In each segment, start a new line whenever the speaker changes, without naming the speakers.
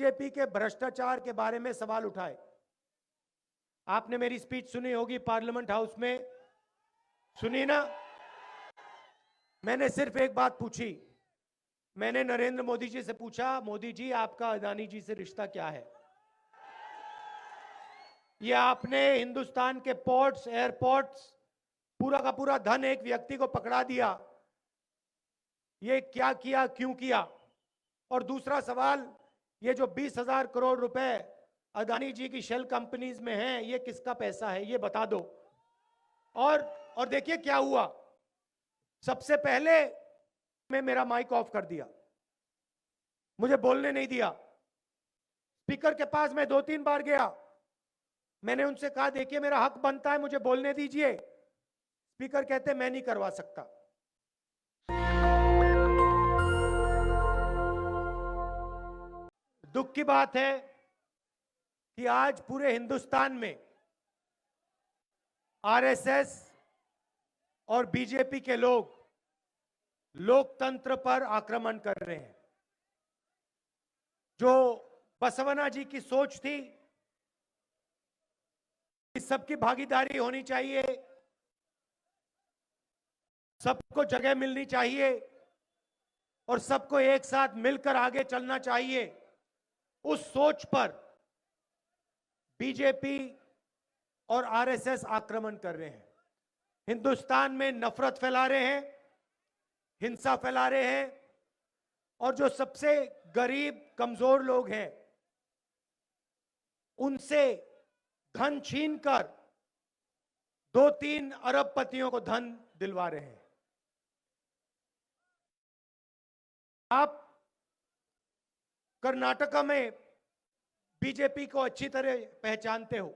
BJP के भ्रष्टाचार के बारे में सवाल उठाए। आपने मेरी स्पीच सुनी होगी पार्लियामेंट हाउस में, सुनी ना? मैंने सिर्फ एक बात पूछी। मैंने नरेंद्र मोदी जी से पूछा, मोदी जी आपका अदानी जी से रिश्ता क्या है? ये आपने हिंदुस्तान के पोर्ट्स, एयरपोर्ट्स, पूरा का पूरा धन एक व्यक्ति को पकड़ा दिया। ये क्या किया, क्यों किया? और दूसरा सवाल, ये जो 20,000 करोड़ रुपए अदानी जी की शेल कंपनीज में हैं, ये किसका पैसा है, ये बता दो। और देखिए क्या हुआ। सबसे पहले मैं मेरा माइक ऑफ कर दिया, मुझे बोलने नहीं दिया। स्पीकर के पास मैं 2-3 बार गया, मैंने उनसे कहा देखिए मेरा हक बनता है, मुझे बोलने दीजिए। स्पीकर कहते मैं नहीं करवा सकता। दुख की बात है कि आज पूरे हिंदुस्तान में आरएसएस और बीजेपी के लोग लोकतंत्र पर आक्रमण कर रहे हैं। जो बसवना जी की सोच थी कि सबकी भागीदारी होनी चाहिए, सबको जगह मिलनी चाहिए और सबको एक साथ मिलकर आगे चलना चाहिए, उस सोच पर बीजेपी और आरएसएस आक्रमण कर रहे हैं। हिंदुस्तान में नफरत फैला रहे हैं, हिंसा फैला रहे हैं और जो सबसे गरीब कमजोर लोग हैं उनसे धन छीनकर 2-3 अरबपतियों को धन दिलवा रहे हैं। आप कर्नाटका में बीजेपी को अच्छी तरह पहचानते हो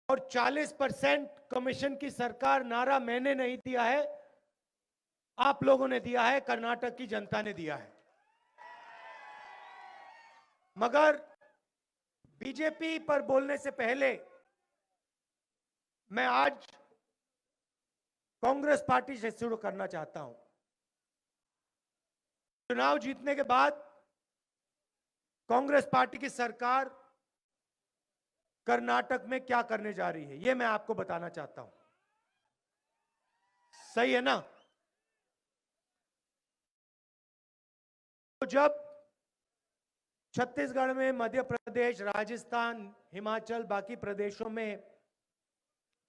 और 40% कमीशन की सरकार नारा मैंने नहीं दिया है, आप लोगों ने दिया है, कर्नाटक की जनता ने दिया है। मगर बीजेपी पर बोलने से पहले मैं आज कांग्रेस पार्टी से शुरू करना चाहता हूं। चुनाव जीतने के बाद कांग्रेस पार्टी की सरकार कर्नाटक में क्या करने जा रही है, यह मैं आपको बताना चाहता हूं। सही है ना? तो जब छत्तीसगढ़ में, मध्य प्रदेश, राजस्थान, हिमाचल, बाकी प्रदेशों में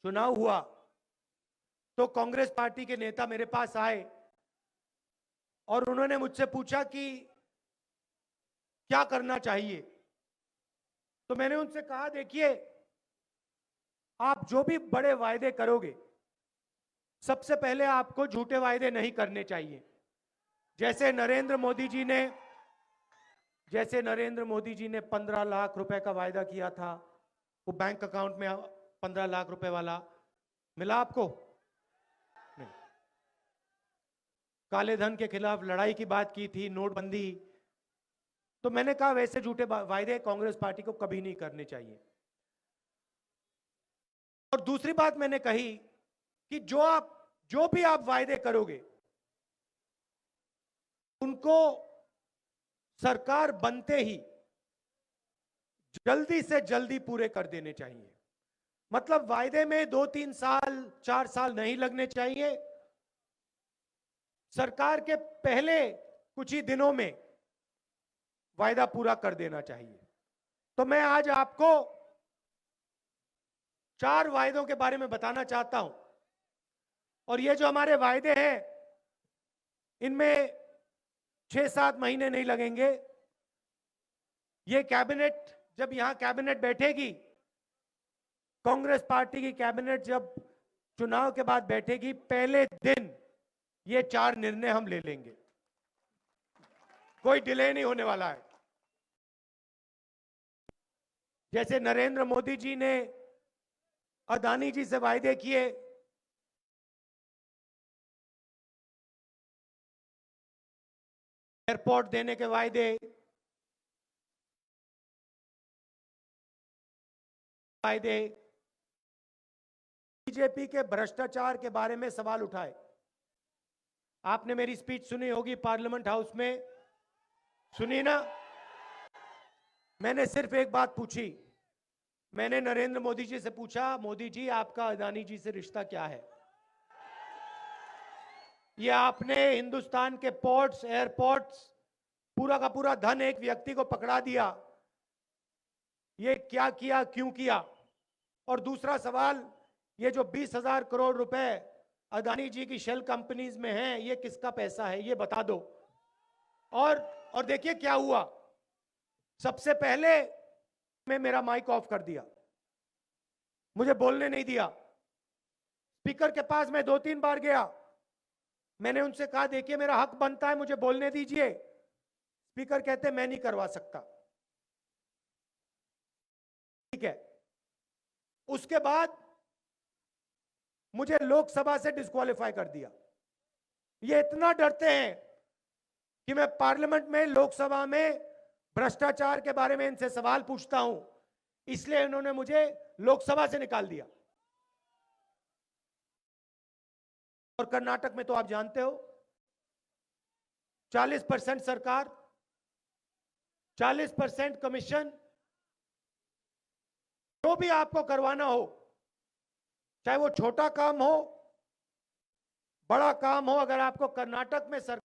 चुनाव हुआ तो कांग्रेस पार्टी के नेता मेरे पास आए और उन्होंने मुझसे पूछा कि क्या करना चाहिए। तो मैंने उनसे कहा देखिए, आप जो भी बड़े वायदे करोगे, सबसे पहले आपको झूठे वायदे नहीं करने चाहिए। जैसे नरेंद्र मोदी जी ने 15 लाख रुपए का वायदा किया था, वो बैंक अकाउंट में 15 लाख रुपए वाला मिला आपको? नहीं। काले धन के खिलाफ लड़ाई की बात की थी, नोटबंदी। तो मैंने कहा वैसे झूठे वायदे कांग्रेस पार्टी को कभी नहीं करने चाहिए। और दूसरी बात मैंने कही कि जो भी आप वायदे करोगे उनको सरकार बनते ही जल्दी से जल्दी पूरे कर देने चाहिए। मतलब वायदे में 2-3 साल, 4 साल नहीं लगने चाहिए। सरकार के पहले कुछ ही दिनों में वायदा पूरा कर देना चाहिए। तो मैं आज आपको 4 वायदों के बारे में बताना चाहता हूं और ये जो हमारे वायदे हैं इनमें 6-7 महीने नहीं लगेंगे। ये कैबिनेट, जब यहां कैबिनेट बैठेगी, कांग्रेस पार्टी की कैबिनेट जब चुनाव के बाद बैठेगी, पहले दिन ये 4 निर्णय हम ले लेंगे। कोई डिले नहीं होने वाला है। जैसे नरेंद्र मोदी जी ने अदानी जी से वायदे किए, एयरपोर्ट देने के वायदे, बीजेपी के भ्रष्टाचार के बारे में सवाल उठाए। आपने मेरी स्पीच सुनी होगी पार्लियामेंट हाउस में, सुनिए ना, मैंने सिर्फ एक बात पूछी। मैंने नरेंद्र मोदी जी से पूछा, मोदी जी आपका अदानी जी से रिश्ता क्या है? ये आपने हिंदुस्तान के पोर्ट्स, एयरपोर्ट्स, पूरा का पूरा धन एक व्यक्ति को पकड़ा दिया। ये क्या किया, क्यों किया? और दूसरा सवाल, ये जो 20,000 करोड़ रुपए अदानी जी की शेल कंपनीज में हैं, ये किसका पैसा है, ये बता दो। और देखिए क्या हुआ। सबसे पहले मैं मेरा माइक ऑफ कर दिया, मुझे बोलने नहीं दिया। स्पीकर के पास मैं 2-3 बार गया, मैंने उनसे कहा देखिए मेरा हक बनता है, मुझे बोलने दीजिए। स्पीकर कहते मैं नहीं करवा सकता। ठीक है। उसके बाद मुझे लोकसभा से डिस्क्वालीफाई कर दिया। ये इतना डरते हैं कि मैं पार्लियामेंट में, लोकसभा में भ्रष्टाचार के बारे में इनसे सवाल पूछता हूं, इसलिए इन्होंने मुझे लोकसभा से निकाल दिया। और कर्नाटक में तो आप जानते हो 40% सरकार, 40% कमीशन। जो भी आपको करवाना हो, चाहे वो छोटा काम हो, बड़ा काम हो, अगर आपको कर्नाटक में सरकार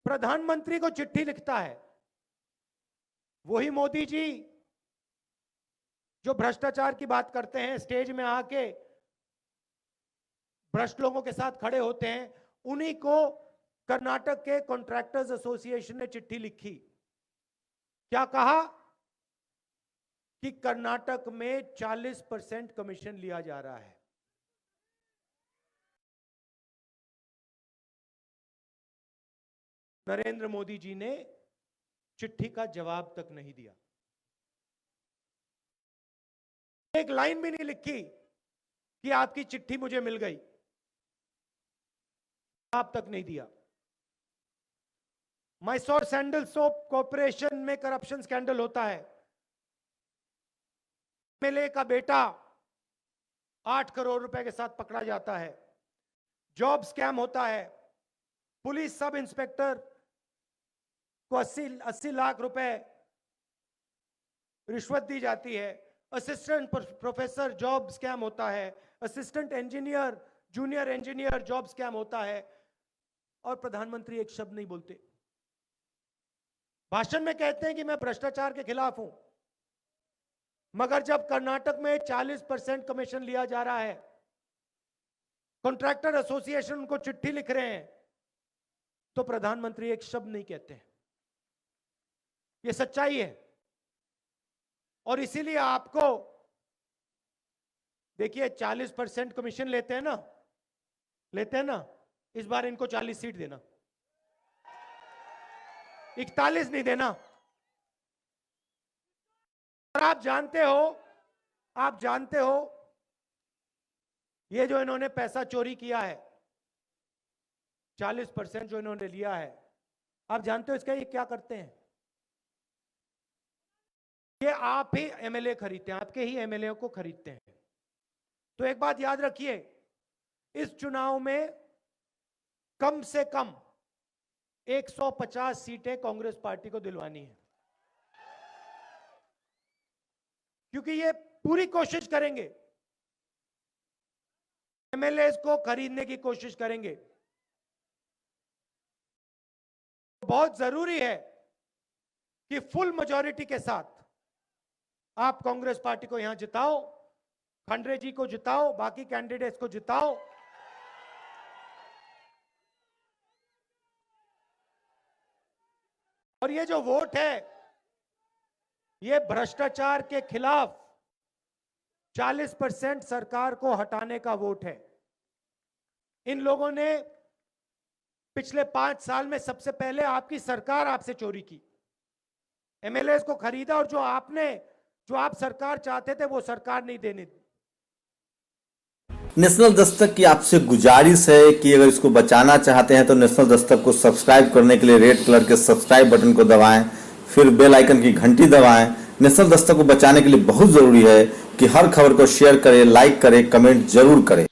प्रधानमंत्री को चिट्ठी लिखता है, वही मोदी जी जो भ्रष्टाचार की बात करते हैं, स्टेज में आके भ्रष्ट लोगों के साथ खड़े होते हैं, उन्हीं को कर्नाटक के कॉन्ट्रैक्टर्स एसोसिएशन ने चिट्ठी लिखी। क्या कहा कि कर्नाटक में 40% कमीशन लिया जा रहा है। नरेंद्र मोदी जी ने चिट्ठी का जवाब तक नहीं दिया, एक लाइन भी नहीं लिखी कि आपकी चिट्ठी मुझे मिल गई, जवाब तक नहीं दिया। मैसूर सैंडल सोप कॉर्पोरेशन में करप्शन स्कैंडल होता है, एमएलए का बेटा 8 करोड़ रुपए के साथ पकड़ा जाता है, जॉब स्कैम होता है, पुलिस सब इंस्पेक्टर को 80 लाख रुपए रिश्वत दी जाती है, असिस्टेंट प्रोफेसर जॉब स्कैम होता है, assistant engineer, junior engineer job scam होता है, और प्रधानमंत्री एक शब्द नहीं बोलते। भाषण में कहते हैं कि मैं भ्रष्टाचार के खिलाफ हूं, मगर जब कर्नाटक में 40% कमीशन लिया जा रहा है, कॉन्ट्रैक्टर एसोसिएशन उनको चिट्ठी लिख रहे हैं, तो प्रधानमंत्री एक शब्द नहीं कहते। ये सच्चाई है। और इसीलिए आपको देखिए 40% कमीशन लेते हैं ना, इस बार इनको 40 सीट देना, 41 नहीं देना। और आप जानते हो ये जो इन्होंने पैसा चोरी किया है, 40% जो इन्होंने लिया है, आप जानते हो इसका ये क्या करते हैं? ये आप ही एमएलए खरीदते हैं, आपके ही एमएलए को खरीदते हैं। तो एक बात याद रखिए, इस चुनाव में कम से कम 150 सीटें कांग्रेस पार्टी को दिलवानी है, क्योंकि ये पूरी कोशिश करेंगे, एमएलए को खरीदने की कोशिश करेंगे। बहुत जरूरी है कि फुल मेजॉरिटी के साथ आप कांग्रेस पार्टी को यहां जिताओ, खंडरे जी को जिताओ, बाकी कैंडिडेट्स को जिताओ। और ये जो वोट है, ये भ्रष्टाचार के खिलाफ 40% सरकार को हटाने का वोट है। इन लोगों ने पिछले 5 साल में सबसे पहले आपकी सरकार आपसे चोरी की, एमएलए को खरीदा, और जो आप सरकार चाहते थे वो सरकार नहीं देने दी।
नेशनल दस्तक की आपसे गुजारिश है कि अगर इसको बचाना चाहते हैं तो नेशनल दस्तक को सब्सक्राइब करने के लिए रेड कलर के सब्सक्राइब बटन को दबाएं, फिर बेल आइकन की घंटी दबाएं। नेशनल दस्तक को बचाने के लिए बहुत जरूरी है कि हर खबर को शेयर करें, लाइक करें, कमेंट जरूर करें।